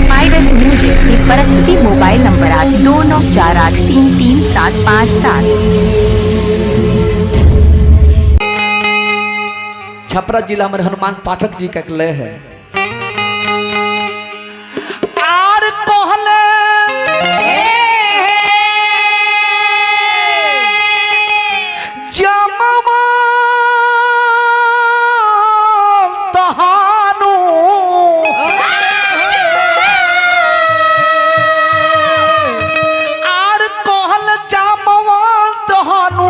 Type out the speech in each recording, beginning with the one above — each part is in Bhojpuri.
पाइरस म्यूजिक की प्रस्तुति। Mobile number 8294833757। छपरा जिला में हनुमान पाठक जी का एक लय है। आर कहले जमवा तहानु आर कहल जमवा तहानु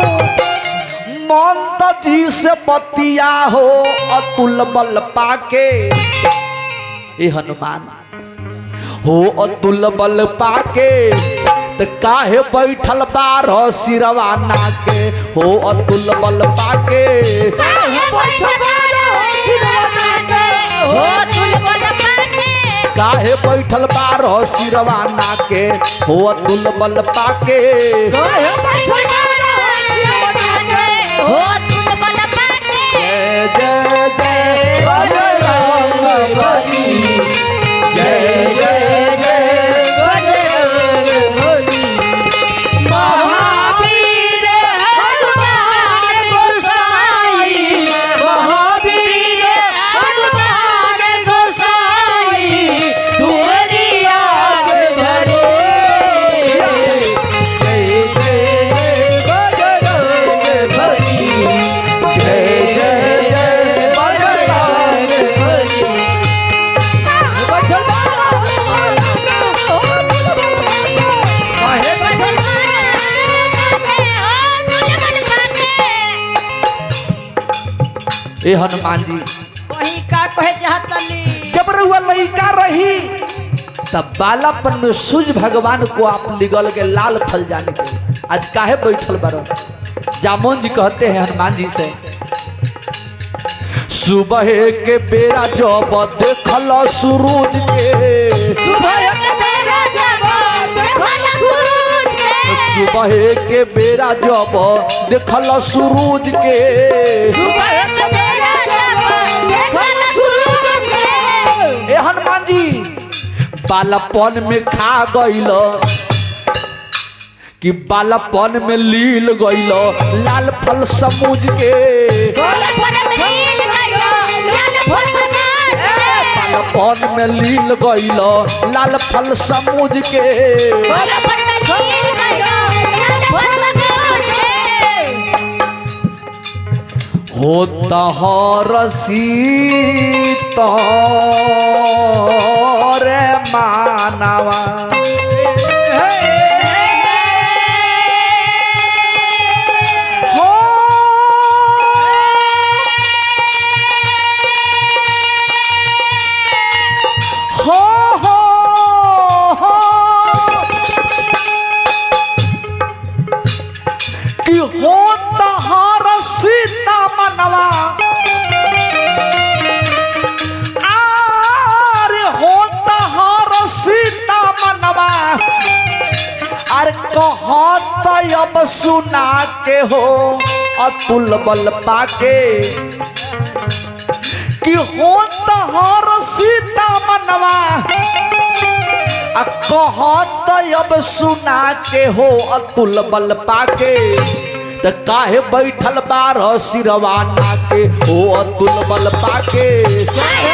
मंत जी से बतिया हो अतुल बल पाके। ए हनुमान हो अतुल बल पाके तो काहे बैठल बार सिरवा नाके। हो अतुल बल पाके काहे बैठल बारो सिरवा नाके। हो अतुल बल पाके काहे बैठल बार सिरवा नाके। हो अतुल बल पाके काहे बैठल बारो सिरवा नाके। हो अतुल बल पाके जय जय जय बजरंग बली जय जय जय बजरंग बली। महावीर हनुमान गोसाई। महावीर हनुमान गोसाई तुम्हारी आगे भरे। जय जय जय बजरंग बली जय जय जय बजरंग बली। बैठल बारो सिरवा नाके। हो अतुल बल पाके काहे बैठल बारो नाके। हो अतुल बल पाके ए हनुमान जी कहीं का कहे चाहतनी। जब रउआ लइका रही तब बालापन में सूर्य भगवान को आप लिगल के लाल फल जाने के आज काहे बैठल बारो। जामोन जी कहते हैं हनुमान जी से सुबह के बेरा जब देखल सूरज के। सुबह के बेरा जब देखल सूरज के। सुबह के बेरा जब देखल सूरज के। सुबह के बेरा जब देखल सूरज के। ए हनुमान जी बालापन में खा गइल कि बालापन में लील गइल लाल फल समूज के। बालापन में लील गइलो लाल फल समूज के। बालापन में लील गइल लाल फल समूज के। बालापन में लील गइलो लाल फल समूज के। होता हर सीता रे मानवा हो हो हो कि होता हर सीता मनवा आर होता हर सीता मनवा अरे कहत अब सुना के हो अतुल बल पाके। कि होता हर सीता मनवा कहत अब सुना के हो अतुल बल पाके। तो काहे बैठल बार सिरवा नाके। हो अतुल बल पाके काहे